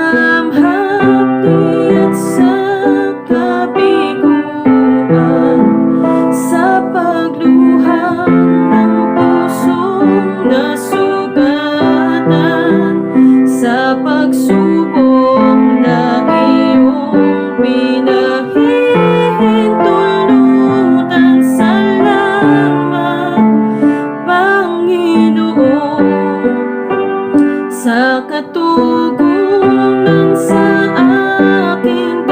dalamhati at sa kabiguan, sa pagluhang ng pusong nasugatan, sa pagsubok na iyong pinahihintulutan. Salamat, Panginoon, sa katugunan sa aking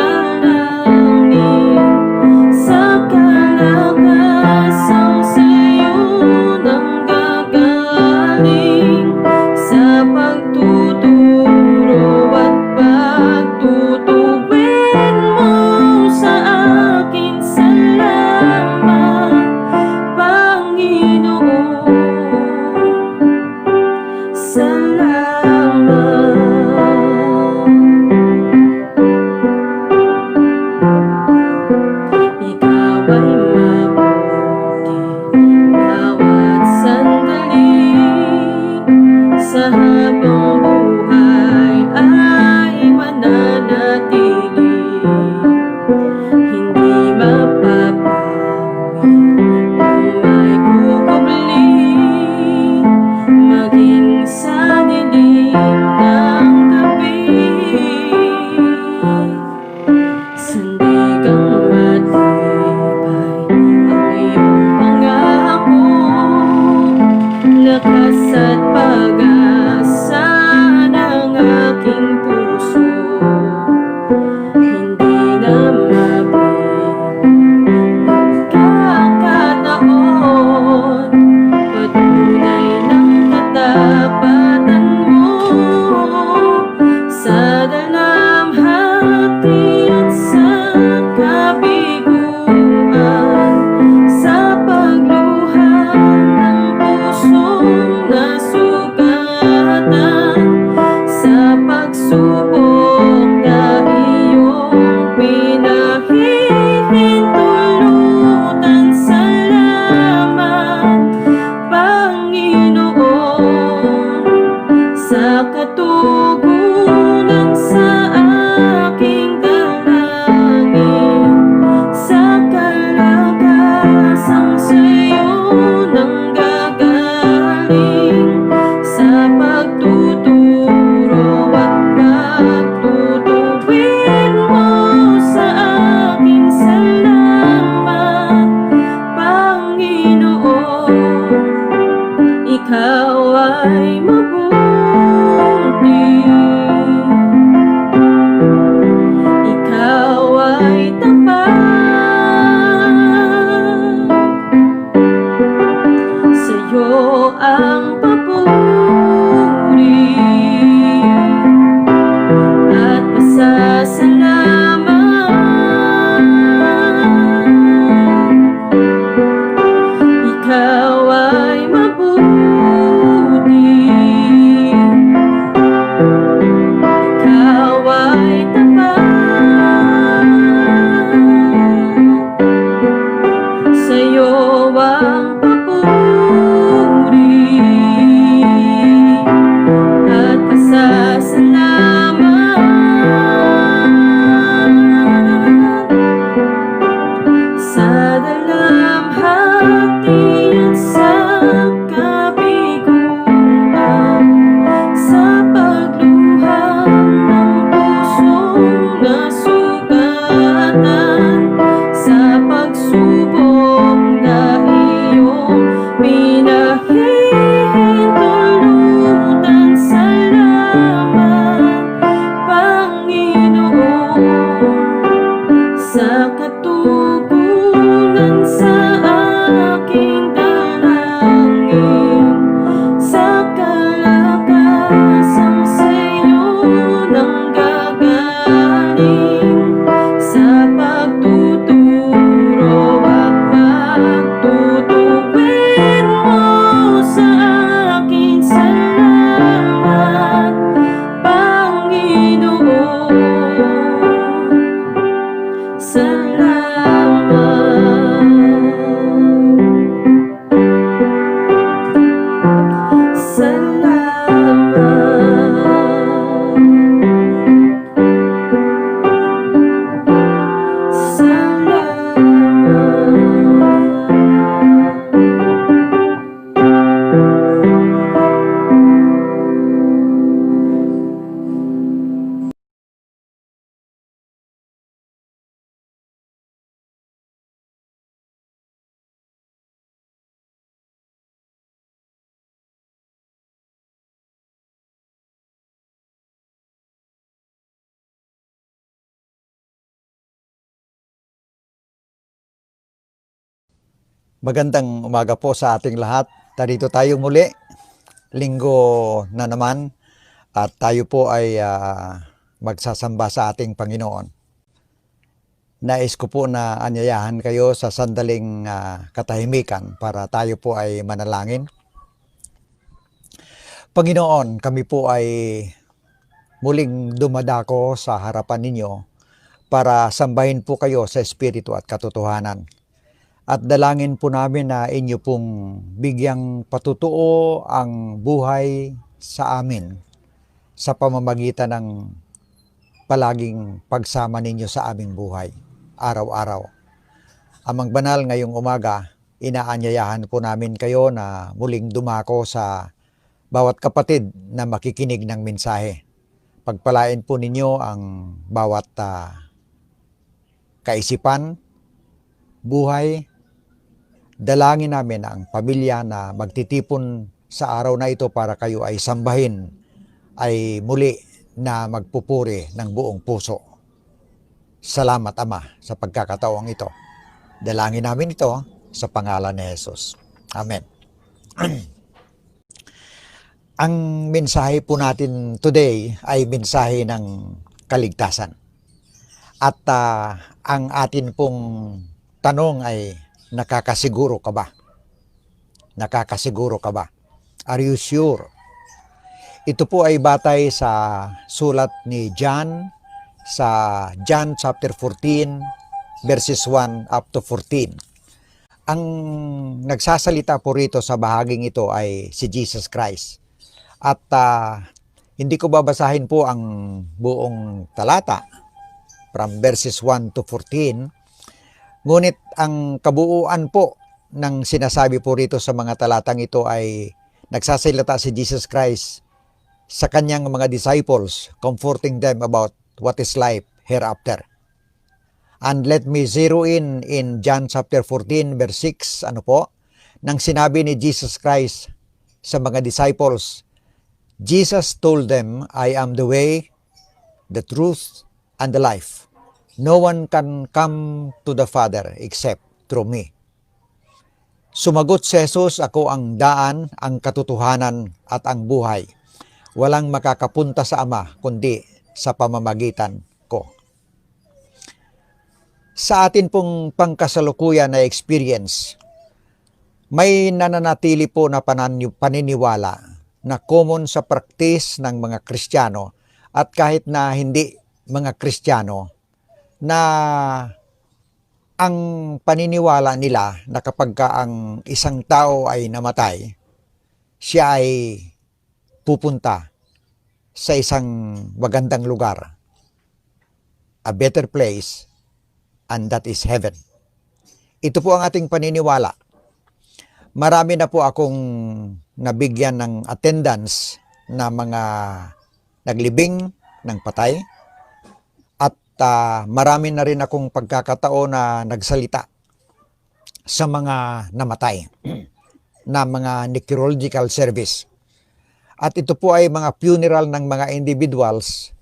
Magandang umaga po sa ating lahat. Narito tayo muli, linggo na naman, at tayo po ay magsasamba sa ating Panginoon. Nais ko po na anyayahan kayo sa sandaling katahimikan para tayo po ay manalangin. Panginoon, kami po ay muling dumadako sa harapan ninyo para sambahin po kayo sa Espiritu at katotohanan. At dalangin po namin na inyo pong bigyang patutuo ang buhay sa amin sa pamamagitan ng palaging pagsama ninyo sa aming buhay, araw-araw. Amang banal, ngayong umaga, inaanyayahan po namin kayo na muling dumako sa bawat kapatid na makikinig ng mensahe. Pagpalain po ninyo ang bawat kaisipan, buhay. Dalangin namin ang pamilya na magtitipon sa araw na ito para kayo ay sambahin, ay muli na magpupuri ng buong puso. Salamat, Ama, sa pagkakataong ito. Dalangin namin ito sa pangalan ni Jesus. Amen. Ang mensahe po natin today ay mensahe ng kaligtasan. At ang atin pong tanong ay, nakakasiguro ka ba? Nakakasiguro ka ba? Are you sure? Ito po ay batay sa sulat ni John sa John chapter 14 verses 1 up to 14. Ang nagsasalita po rito sa bahaging ito ay si Jesus Christ. At hindi ko babasahin po ang buong talata from verses 1 to 14. Ngunit ang kabuuan po ng sinasabi po rito sa mga talatang ito ay nagsasalita si Jesus Christ sa kanyang mga disciples, comforting them about what is life hereafter. And let me zero in John chapter 14 verse 6, nang sinabi ni Jesus Christ sa mga disciples, Jesus told them, I am the way, the truth, and the life. No one can come to the Father except through me. Sumagot si Jesus, ako ang daan, ang katotohanan at ang buhay. Walang makakapunta sa Ama kundi sa pamamagitan ko. Sa atin pong pangkasalukuyan na experience, may nananatili po na paniniwala na common sa practice ng mga Kristiyano at kahit na hindi mga Kristiyano, na ang paniniwala nila na kapag ang isang tao ay namatay, siya ay pupunta sa isang magandang lugar, a better place, and that is heaven. Ito po ang ating paniniwala. Marami na po akong nabigyan ng attendance na mga naglibing ng patay. Marami na rin akong pagkakataon na nagsalita sa mga namatay na mga necrological service. At ito po ay mga funeral ng mga individuals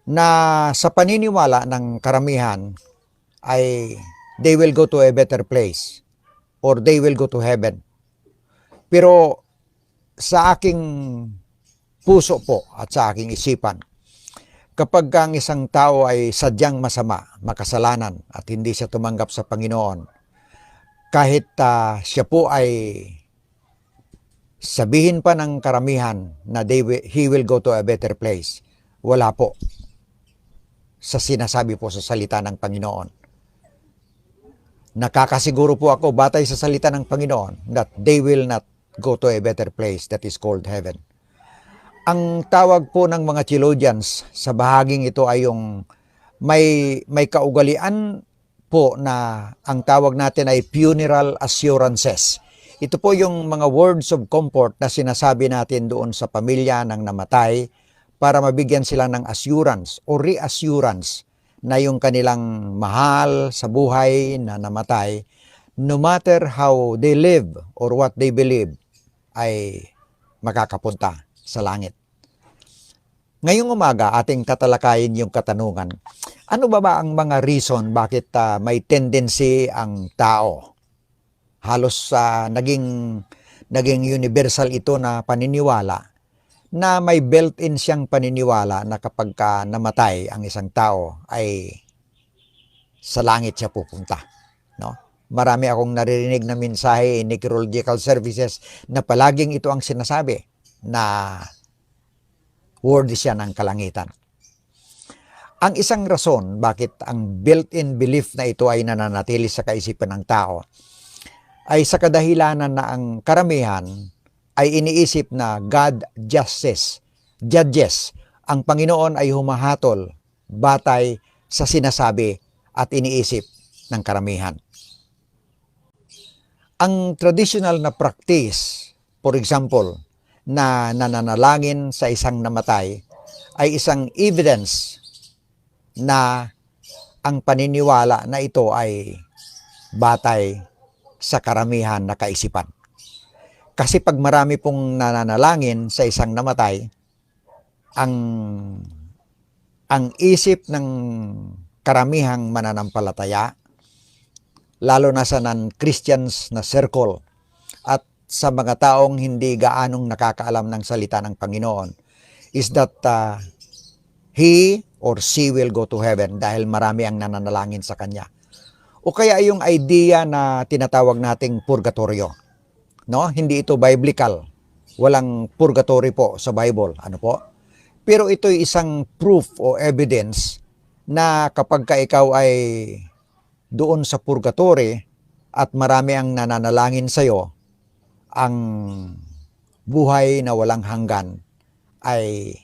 na sa paniniwala ng karamihan ay they will go to a better place or they will go to heaven. Pero sa aking puso po at sa aking isipan, kapag ang isang tao ay sadyang masama, makasalanan at hindi siya tumanggap sa Panginoon, kahit siya po ay sabihin pa ng karamihan na he will go to a better place, wala po sa sinasabi po sa salita ng Panginoon. Nakakasiguro po ako batay sa salita ng Panginoon that they will not go to a better place that is called heaven. Ang tawag po ng mga theologians sa bahaging ito ay yung may kaugalian po na ang tawag natin ay funeral assurances. Ito po yung mga words of comfort na sinasabi natin doon sa pamilya ng namatay para mabigyan sila ng assurance o reassurance na yung kanilang mahal sa buhay na namatay, no matter how they live or what they believe, ay makakapunta sa langit. Ngayong umaga, ating tatalakayin yung katanungan, ano ba ang mga reason bakit may tendency ang tao Halos naging universal ito na paniniwala na may built-in siyang paniniwala na kapag ka namatay ang isang tao ay sa langit siya pupunta, no? Marami akong naririnig na mensahe in necrological services na palaging ito ang sinasabi na worthy siya ng kalangitan. Ang isang rason bakit ang built-in belief na ito ay nananatili sa kaisipan ng tao ay sa kadahilanan na ang karamihan ay iniisip na God judges. Ang Panginoon ay humahatol batay sa sinasabi at iniisip ng karamihan. Ang traditional na practice, for example, na nananalangin sa isang namatay ay isang evidence na ang paniniwala na ito ay batay sa karamihan na kaisipan. Kasi pag marami pong nananalangin sa isang namatay, ang isip ng karamihang mananampalataya, lalo na sa non-Christians na circle at sa mga taong hindi gaanong nakakaalam ng salita ng Panginoon, is that he or she will go to heaven dahil marami ang nananalangin sa kanya. O kaya yung idea na tinatawag nating purgatorio. No? Hindi ito biblical. Walang purgatory po sa Bible. Ano po? Pero ito ay isang proof o evidence na kapag ka ikaw ay doon sa purgatory at marami ang nananalangin sa iyo, ang buhay na walang hanggan ay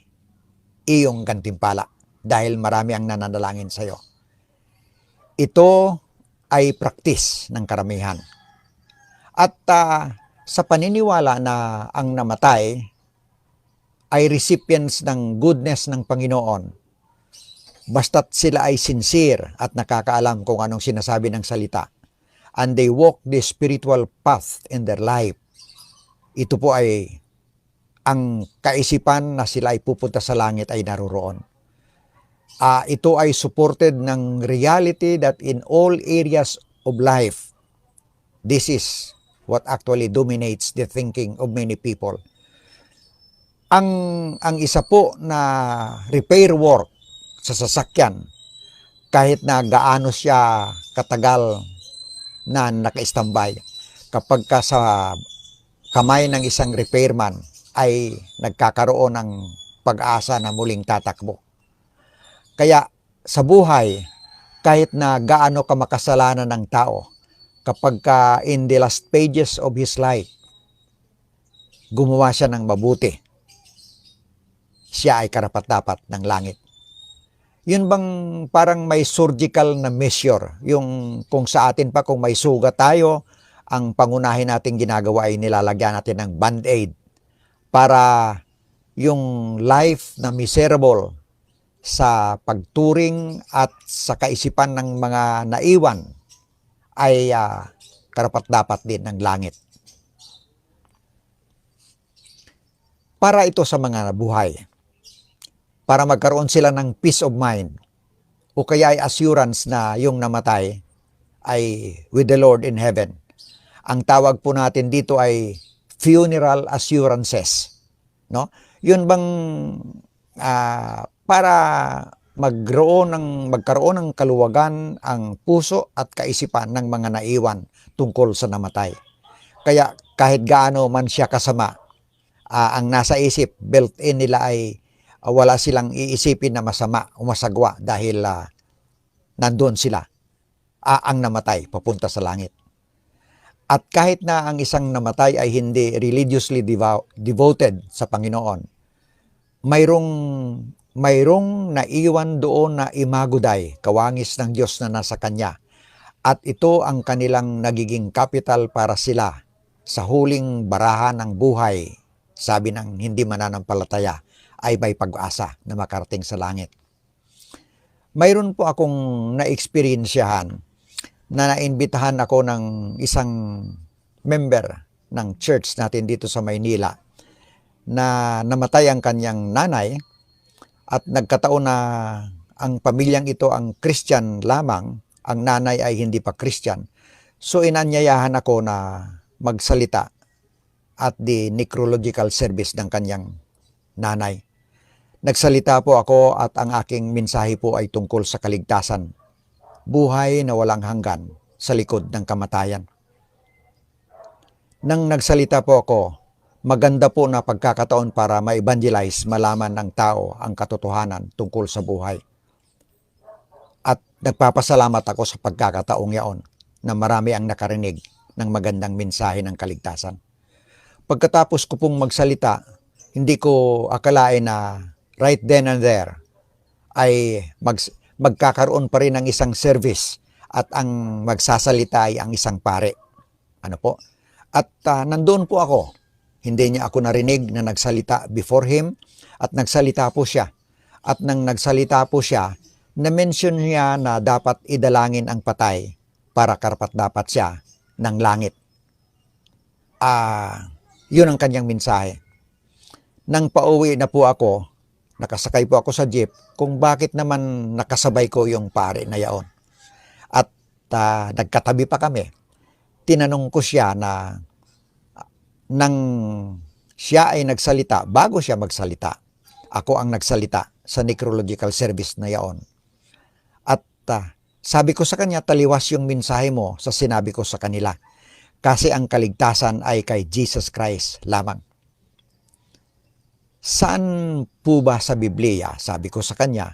iyong gantimpala dahil marami ang nananalangin sa iyo. Ito ay practice ng karamihan. At sa paniniwala na ang namatay ay recipients ng goodness ng Panginoon, basta't sila ay sincere at nakakaalam kung anong sinasabi ng salita, and they walk the spiritual path in their life, ito po ay ang kaisipan na sila ay pupunta sa langit ay naroroon. Ito ay supported ng reality that in all areas of life, this is what actually dominates the thinking of many people. Ang isa po na repair work sa sasakyan, kahit na gaano siya katagal na naka-standby, kapag ka sa kamay ng isang repairman ay nagkakaroon ng pag-asa na muling tatakbo. Kaya sa buhay, kahit na gaano ka makasalanan ng tao, kapag ka in the last pages of his life, gumawa siya ng mabuti, siya ay karapat-dapat ng langit. Yun bang parang may surgical na measure, yung kung sa atin pa, kung may sugat tayo, ang pangunahin natin ginagawa ay nilalagyan natin ng band-aid para yung life na miserable sa pagturing at sa kaisipan ng mga naiwan ay karapat-dapat din ng langit. Para ito sa mga buhay, para magkaroon sila ng peace of mind o kaya ay assurance na yung namatay ay with the Lord in heaven. Ang tawag po natin dito ay funeral assurances, no? Yun bang para magkaroon ng kaluwagan ang puso at kaisipan ng mga naiwan tungkol sa namatay. Kaya kahit gaano man siya kasama, ang nasa isip, built-in nila ay wala silang iisipin na masama o masagwa dahil nandun sila, ang namatay, papunta sa langit. At kahit na ang isang namatay ay hindi religiously devoted sa Panginoon, mayroong naiwan doon na imaguday, kawangis ng Diyos na nasa Kanya. At ito ang kanilang nagiging capital para sila sa huling barahan ng buhay. Sabi ng hindi mananampalataya ay may pag-asa na makarating sa langit. Mayroon po akong na-experiensyahan na naimbitahan ako ng isang member ng church natin dito sa Maynila na namatay ang kanyang nanay at nagkataon na ang pamilyang ito ang Christian lamang, ang nanay ay hindi pa Christian. So inanyayahan ako na magsalita at the necrological service ng kanyang nanay. Nagsalita po ako at ang aking mensahe po ay tungkol sa kaligtasan, buhay na walang hanggan sa likod ng kamatayan. Nang nagsalita po ako, maganda po na pagkakataon para ma-evangelize, malaman ng tao ang katotohanan tungkol sa buhay. At nagpapasalamat ako sa pagkakataong yaon na marami ang nakarinig ng magandang mensahe ng kaligtasan. Pagkatapos ko pong magsalita, hindi ko akalain na right then and there ay magkakaroon pa rin ng isang service at ang magsasalita ay ang isang pare. Ano po? At nandoon po ako. Hindi niya ako narinig na nagsalita before him at nagsalita po siya. At nang nagsalita po siya, na-mention niya na dapat idalangin ang patay para karapat-dapat siya ng langit. Yun ang kanyang mensahe. Nang pauwi na po ako, nakasakay po ako sa jeep, kung bakit naman nakasabay ko yung pare na yaon. At nagkatabi pa kami. Tinanong ko siya na nang siya ay nagsalita, bago siya magsalita, ako ang nagsalita sa necrological service na yaon. At sabi ko sa kanya, taliwas yung mensahe mo sa sinabi ko sa kanila. Kasi ang kaligtasan ay kay Jesus Christ lamang. Saan po ba sa Biblia, sabi ko sa kanya,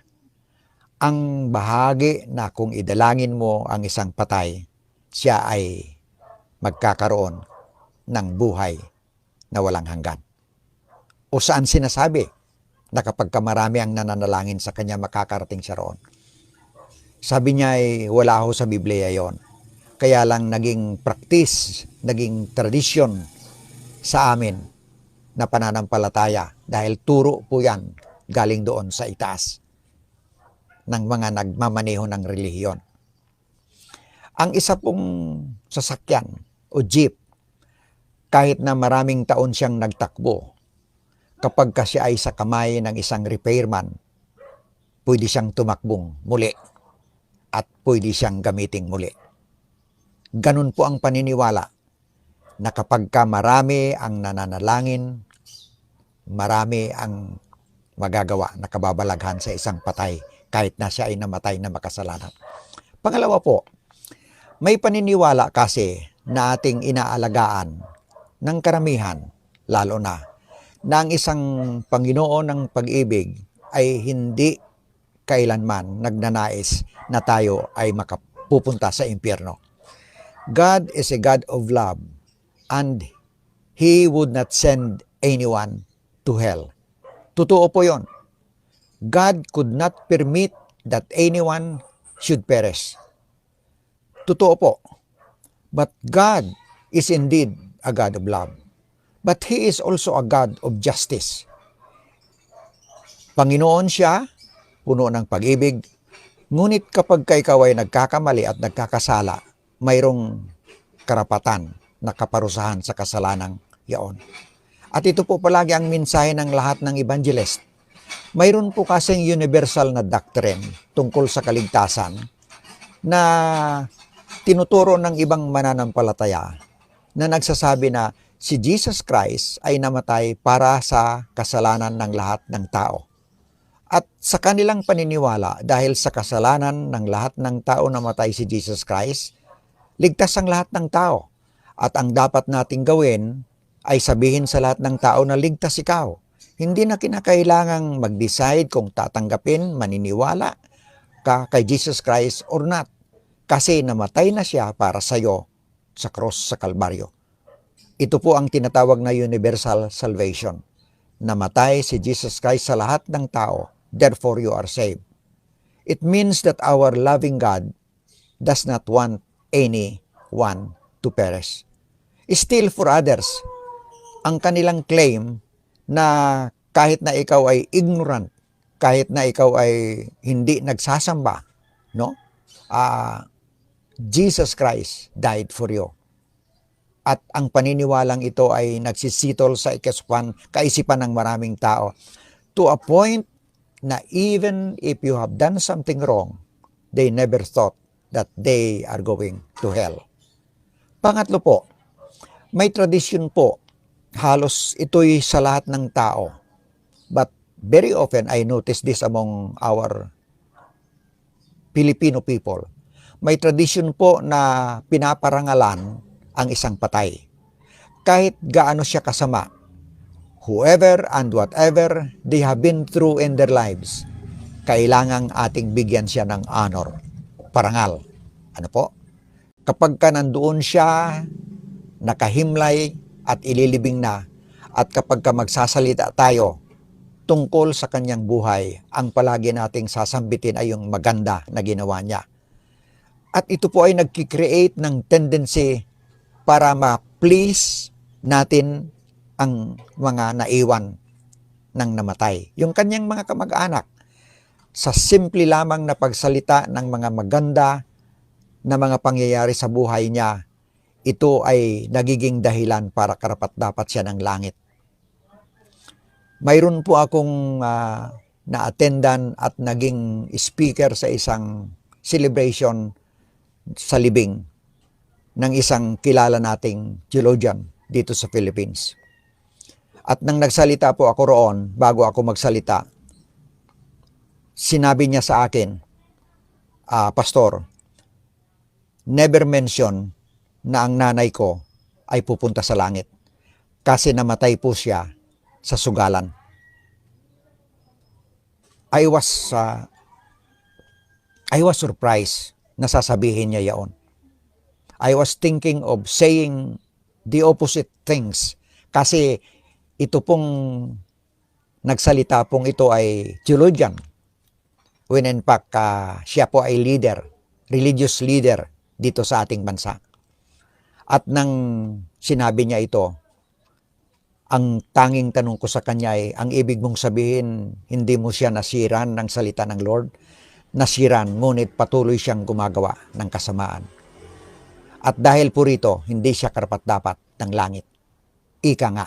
ang bahagi na kung idalangin mo ang isang patay, siya ay magkakaroon ng buhay na walang hanggan? O saan sinasabi na kapag marami ang nananalangin sa kanya, makakarating siya roon? Sabi niya ay wala ho sa Biblia yon. Kaya lang naging practice, naging tradisyon sa amin na pananampalataya dahil turo po yan galing doon sa itaas ng mga nagmamaneho ng relihiyon. Ang isa pong sasakyan o jeep, kahit na maraming taon siyang nagtakbo, kapag siya ay sa kamay ng isang repairman, pwede siyang tumakbong muli at pwede siyang gamiting muli. Ganun po ang paniniwala na kapag marami ang nananalangin, marami ang magagawa na kababalaghan sa isang patay kahit na siya ay namatay na makasalanan. Pangalawa po, may paniniwala kasi na ating inaalagaan ng karamihan, lalo na ang isang Panginoon ng pag-ibig ay hindi kailanman nagnanais na tayo ay makapupunta sa impyerno. God is a God of love and He would not send anyone to hell. Totoo po yun. God could not permit that anyone should perish. Totoo po. But God is indeed a God of love. But He is also a God of justice. Panginoon siya, puno ng pag-ibig, ngunit kapag ikaw ay nagkakamali at nagkakasala, mayroong karapatan na kaparusahan sa kasalanang yaon. At ito po palagi ang mensahe ng lahat ng evangelist. Mayroon po kasing universal na doctrine tungkol sa kaligtasan na tinuturo ng ibang mananampalataya na nagsasabi na si Jesus Christ ay namatay para sa kasalanan ng lahat ng tao. At sa kanilang paniniwala, dahil sa kasalanan ng lahat ng tao namatay si Jesus Christ, ligtas ang lahat ng tao. At ang dapat nating gawin ay sabihin sa lahat ng tao na ligtas ikaw. Hindi na kinakailangang mag-decide kung tatanggapin, maniniwala ka kay Jesus Christ or not. Kasi namatay na siya para sa iyo sa cross sa Kalbaryo. Ito po ang tinatawag na universal salvation. Namatay si Jesus Christ sa lahat ng tao, therefore you are saved. It means that our loving God does not want anyone to perish. Still for others, ang kanilang claim na kahit na ikaw ay ignorant, kahit na ikaw ay hindi nagsasamba, no? Jesus Christ died for you. At ang paniniwalang ito ay nagsisitol sa kaisipan ng maraming tao to a point na even if you have done something wrong, they never thought that they are going to hell. Pangatlo po, may tradisyon po. Halos ito'y sa lahat ng tao. But very often, I notice this among our Filipino people. May tradisyon po na pinaparangalan ang isang patay. Kahit gaano siya kasama, whoever and whatever they have been through in their lives, kailangang ating bigyan siya ng honor, parangal. Ano po? Kapag ka nandoon siya, nakahimlay at ililibing na, at kapag ka magsasalita tayo tungkol sa kanyang buhay, ang palagi nating sasambitin ay yung maganda na ginawa niya. At ito po ay nagki-create ng tendency para ma-please natin ang mga naiwan ng namatay. Yung kanyang mga kamag-anak, sa simple lamang na pagsalita ng mga maganda na mga pangyayari sa buhay niya, ito ay nagiging dahilan para karapat-dapat siya ng langit. Mayroon po akong na-attendan at naging speaker sa isang celebration sa libing ng isang kilala nating theologian dito sa Philippines. At nang nagsalita po ako roon, bago ako magsalita, sinabi niya sa akin, Pastor, never mention na ang nanay ko ay pupunta sa langit kasi namatay po siya sa sugalan. I was surprised na sasabihin niya yaon. I was thinking of saying the opposite things kasi ito pong nagsalita pong ito ay theologian when in fact siya po ay leader, religious leader dito sa ating bansa. At nang sinabi niya ito, ang tanging tanong ko sa kanya ay, ang ibig mong sabihin, hindi mo siya nasiran ng salita ng Lord? Nasiran, ngunit patuloy siyang gumagawa ng kasamaan. At dahil po rito, hindi siya karapat-dapat ng langit. Ika nga.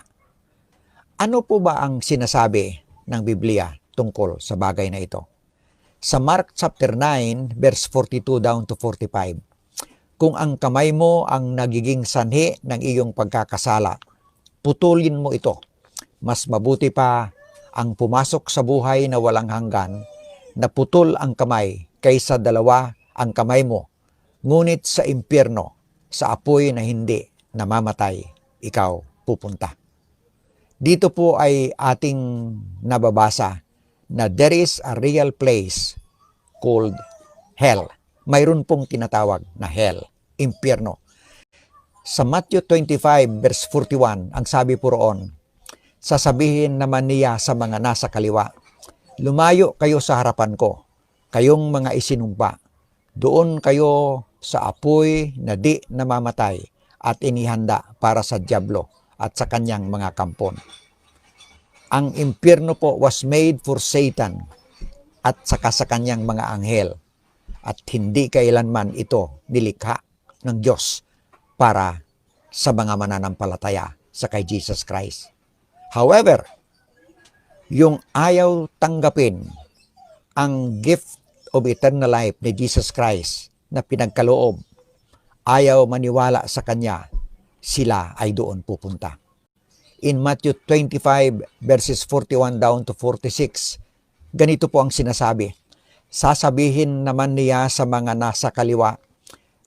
Ano po ba ang sinasabi ng Biblia tungkol sa bagay na ito? Sa Mark chapter 9, verse 42 down to 45, kung ang kamay mo ang nagiging sanhi ng iyong pagkakasala, putulin mo ito. Mas mabuti pa ang pumasok sa buhay na walang hanggan, na putol ang kamay kaysa dalawa ang kamay mo, ngunit sa impyerno, sa apoy na hindi namamatay, ikaw pupunta. Dito po ay ating nababasa na there is a real place called hell. Mayroon pong tinatawag na hell, impyerno. Sa Matthew 25 verse 41, ang sabi po roon, sasabihin naman niya sa mga nasa kaliwa, lumayo kayo sa harapan ko, kayong mga isinumpa. Doon kayo sa apoy na di namamatay at inihanda para sa dyablo at sa kanyang mga kampon. Ang impyerno po was made for Satan at saka sa kanyang mga anghel. At hindi kailanman ito nilikha ng Diyos para sa mga mananampalataya sa kay Jesus Christ. However, yung ayaw tanggapin ang gift of eternal life ni Jesus Christ na pinagkaloob, ayaw maniwala sa Kanya, sila ay doon pupunta. In Matthew 25 verses 41 down to 46, ganito po ang sinasabi, sasabihin naman niya sa mga nasa kaliwa,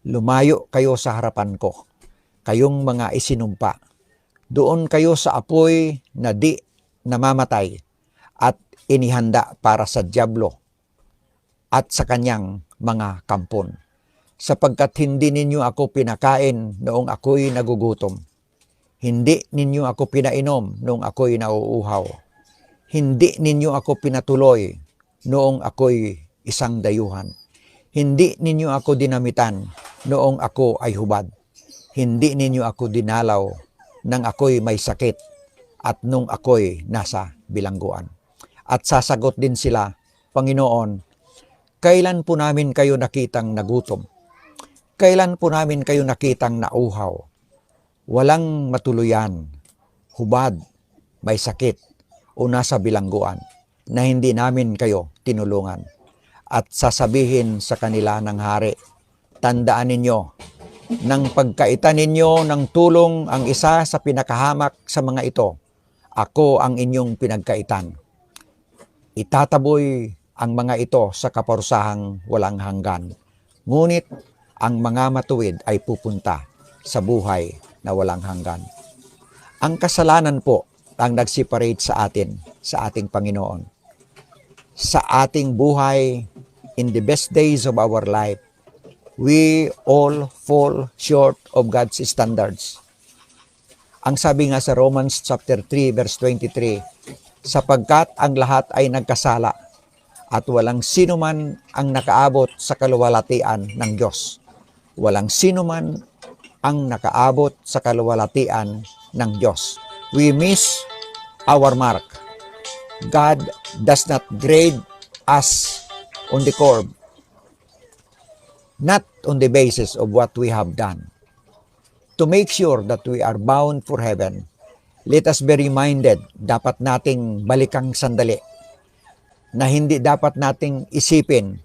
lumayo kayo sa harapan ko, kayong mga isinumpa. Doon kayo sa apoy na di namamatay at inihanda para sa dyablo at sa kanyang mga kampon. Sapagkat hindi ninyo ako pinakain noong ako'y nagugutom. Hindi ninyo ako pinainom noong ako'y nauuhaw. Hindi ninyo ako pinatuloy noong ako'y isang dayuhan. Hindi ninyo ako dinamitan noong ako ay hubad. Hindi ninyo ako dinalaw nang ako'y may sakit at nung ako'y nasa bilangguan. At sasagot din sila, Panginoon, kailan po namin kayo nakitang nagutom? Kailan po namin kayo nakitang nauhaw? Walang matuluyan, hubad, may sakit, o nasa bilangguan, na hindi namin kayo tinulungan. At sasabihin sa kanila ng hari, tandaan ninyo, Nang pagkaitan ninyo ng tulong ang isa sa pinakahamak sa mga ito, ako ang inyong pinagkaitan. Itataboy ang mga ito sa kaparusahang walang hanggan. Ngunit ang mga matuwid ay pupunta sa buhay na walang hanggan. Ang kasalanan po ang nag-separate sa atin, sa ating Panginoon. Sa ating buhay, in the best days of our life, we all fall short of God's standards. Ang sabi nga sa Romans chapter 3 verse 23, sapagkat ang lahat ay nagkasala at walang sino man ang nakaabot sa kaluwalhatian ng Diyos. Walang sino man ang nakaabot sa kaluwalhatian ng Diyos. We miss our mark. God does not grade us on the curve, not on the basis of what we have done. To make sure that we are bound for heaven, let us be reminded, dapat nating balikang sandali, na hindi dapat nating isipin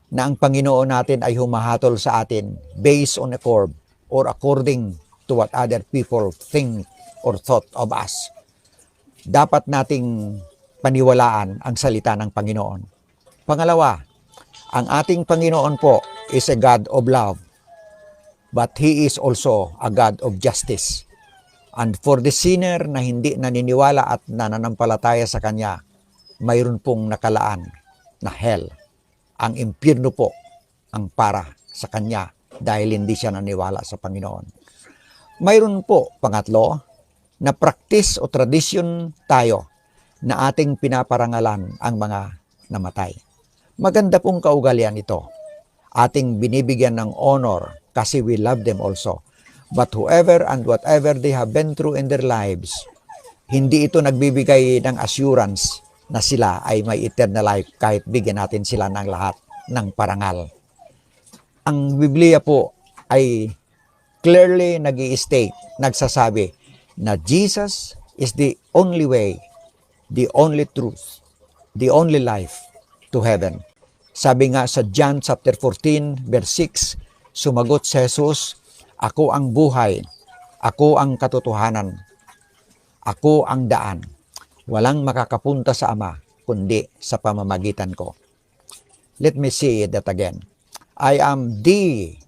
na ang Panginoon natin ay humahatol sa atin based on a curve or according to what other people think or thought of us. Dapat nating paniwalaan ang salita ng Panginoon. Pangalawa, ang ating Panginoon po is a God of love, but He is also a God of justice. And for the sinner na hindi naniniwala at nananampalataya sa Kanya, mayroon pong nakalaan na hell. Ang impyerno po ang para sa Kanya dahil hindi siya naniwala sa Panginoon. Mayroon po, pangatlo, na practice o tradisyon tayo na ating pinaparangalan ang mga namatay. Maganda pong kaugalian ito. Ating binibigyan ng honor kasi we love them also. But whoever and whatever they have been through in their lives, hindi ito nagbibigay ng assurance na sila ay may eternal life kahit bigyan natin sila ng lahat ng parangal. Ang Biblia po ay clearly nag-i-state, nagsasabi na Jesus is the only way, the only truth, the only life to heaven. Sabi nga sa John chapter 14 verse 6, sumagot si Jesus, ako ang buhay, ako ang katotohanan, ako ang daan. Walang makakapunta sa Ama kundi sa pamamagitan ko. Let me say that again. I am the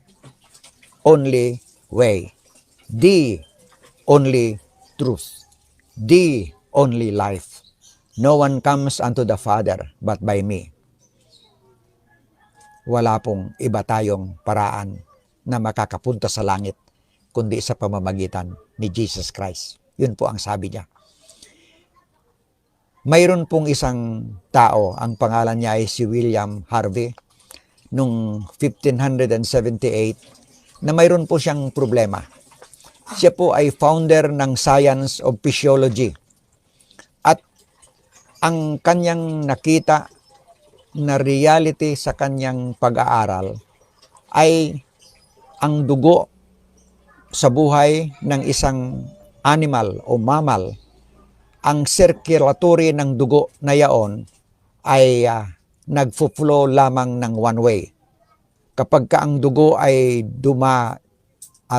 only way, the only truth, the only life. No one comes unto the Father but by me. Wala pong iba tayong paraan na makakapunta sa langit kundi sa pamamagitan ni Jesus Christ. Yun po ang sabi niya. Mayroon pong isang tao, ang pangalan niya ay si William Harvey, noong 1578, na mayroon po siyang problema. Siya po ay founder ng Science of Physiology. At ang kanyang nakita na reality sa kanyang pag-aaral ay ang dugo sa buhay ng isang animal o mammal, ang circulatory ng dugo na yaon ay nagfo-flow lamang ng one way. Kapag ka ang dugo ay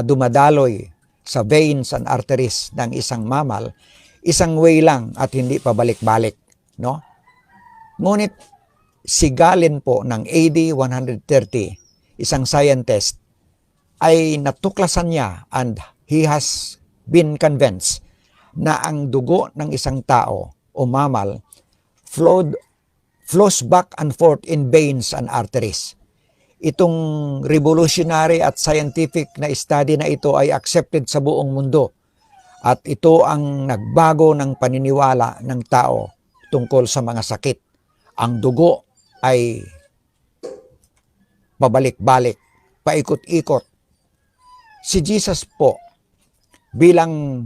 dumadaloy sa veins and arteries ng isang mammal, isang way lang at hindi pabalik-balik, no? Ngunit si Galen po ng AD 130, isang scientist, ay natuklasan niya and he has been convinced na ang dugo ng isang tao o mammal flows back and forth in veins and arteries. Itong revolutionary at scientific na study na ito ay accepted sa buong mundo. At ito ang nagbago ng paniniwala ng tao tungkol sa mga sakit. Ang dugo ay pabalik-balik, paikot-ikot. Si Jesus po bilang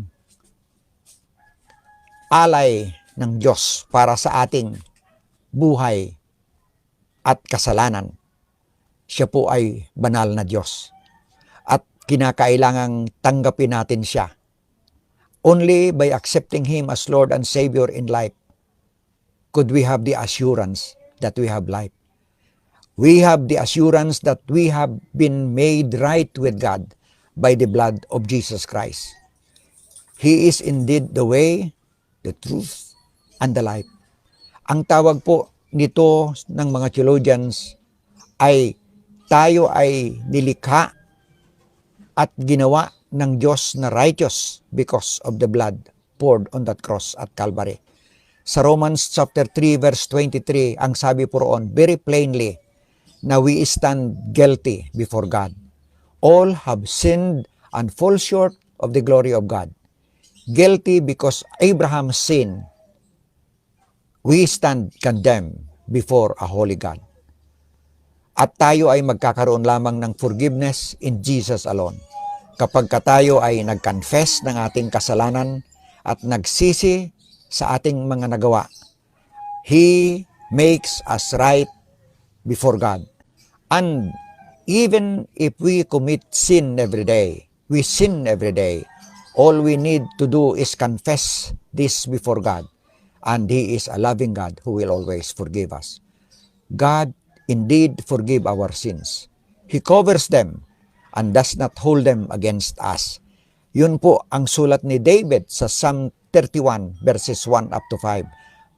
alay ng Diyos para sa ating buhay at kasalanan, siya po ay banal na Diyos. At kinakailangang tanggapin natin siya. Only by accepting Him as Lord and Savior in life could we have the assurance that we have life. We have the assurance that we have been made right with God. by the blood of Jesus Christ. He is indeed the way, the truth, and the life. Ang tawag po nito ng mga theologians ay tayo ay nilikha at ginawa ng Diyos na righteous because of the blood poured on that cross at Calvary. Sa Romans chapter 3 verse 23, ang sabi po roon very plainly na we stand guilty before God. All have sinned and fall short of the glory of God. Guilty because Abraham sinned. We stand condemned before a holy God. At tayo ay magkakaroon lamang ng forgiveness in Jesus alone. Kapag tayo ay nag-confess ng ating kasalanan at nagsisi sa ating mga nagawa, He makes us right before God. And even if we commit sin every day, we sin every day, all we need to do is confess this before God. And He is a loving God who will always forgive us. God indeed forgive our sins. He covers them and does not hold them against us. Yun po ang sulat ni David sa Psalm 31 verses 1 up to 5.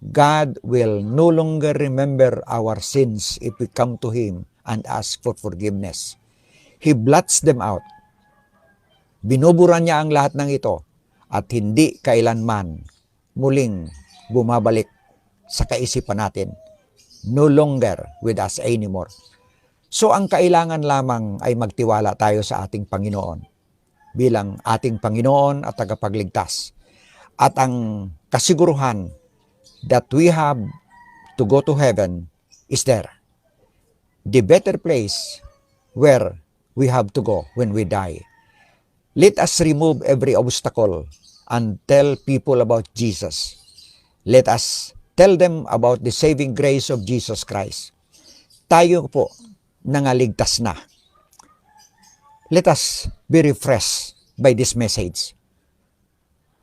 God will no longer remember our sins if we come to Him and ask for forgiveness. He blots them out. Binubura niya ang lahat ng ito at hindi kailanman muling bumabalik sa kaisipan natin. No longer with us anymore. So ang kailangan lamang ay magtiwala tayo sa ating Panginoon bilang ating Panginoon at tagapagligtas. At ang kasiguruhan that we have to go to heaven is there. The better place where we have to go when we die. Let us remove every obstacle and tell people about Jesus. Let us tell them about the saving grace of Jesus Christ. Tayo po nangaligtas na. Let us be refreshed by this message.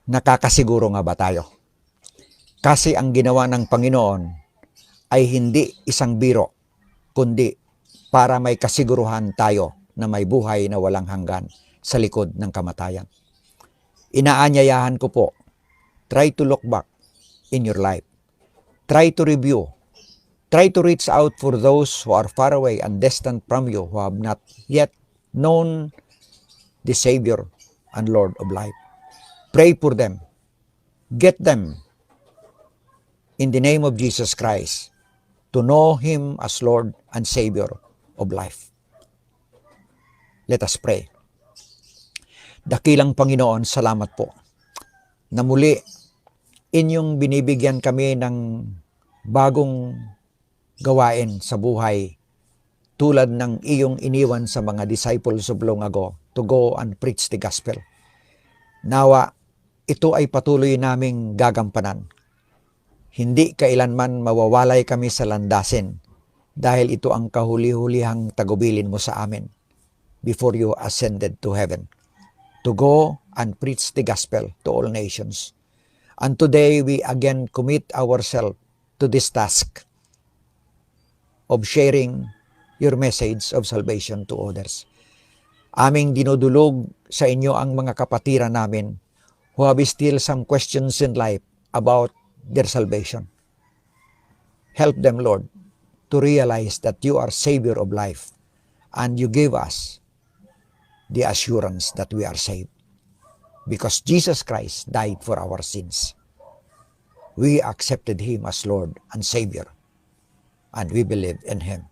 Nakakasiguro nga ba tayo? Kasi ang ginawa ng Panginoon ay hindi isang biro, kundi para may kasiguruhan tayo na may buhay na walang hanggan sa likod ng kamatayan. Inaanyayahan ko po, try to look back in your life. Try to review. Try to reach out for those who are far away and distant from you who have not yet known the Savior and Lord of life. Pray for them. Get them in the name of Jesus Christ to know Him as Lord and Savior of life. Let us pray. Dakilang Panginoon, salamat po na muli inyong binibigyan kami ng bagong gawain sa buhay tulad ng iyong iniwan sa mga disciples of long ago to go and preach the gospel. Nawa, ito ay patuloy naming gagampanan. Hindi kailanman mawawalay kami sa landasin dahil ito ang kahuli-hulihang tagubilin mo sa amin before you ascended to heaven. To go and preach the gospel to all nations. And today we again commit ourselves to this task of sharing your message of salvation to others. Aming dinudulog sa inyo ang mga kapatiran namin who have still some questions in life about their salvation. Help them, Lord, to realize that you are Savior of life and you give us the assurance that we are saved. Because Jesus Christ died for our sins. We accepted Him as Lord and Savior. And we believe in Him.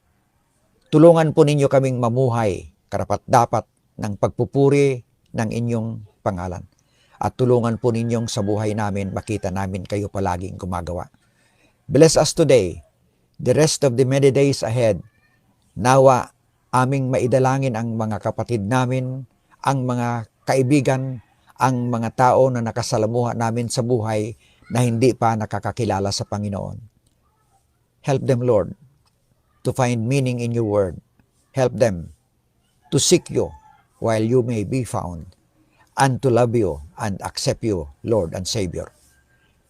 Tulungan po ninyo kaming mamuhay karapat-dapat ng pagpupuri ng inyong pangalan. At tulungan po ninyong sa buhay namin, makita namin kayo palaging gumagawa. Bless us today, the rest of the many days ahead. Nawa aming maidalangin ang mga kapatid namin, ang mga kaibigan, ang mga tao na nakasalamuha namin sa buhay na hindi pa nakakakilala sa Panginoon. Help them, Lord, to find meaning in your word. Help them to seek you while you may be found and to love you and accept you, Lord and Savior.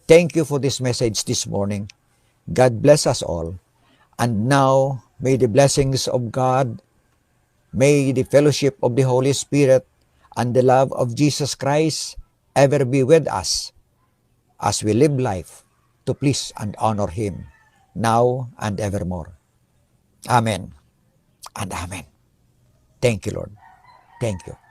Thank you for this message this morning. God bless us all. And now, may the blessings of God, may the fellowship of the Holy Spirit, and the love of Jesus Christ ever be with us as we live life to please and honor Him now and evermore. Amen and amen. Thank you, Lord. Thank you.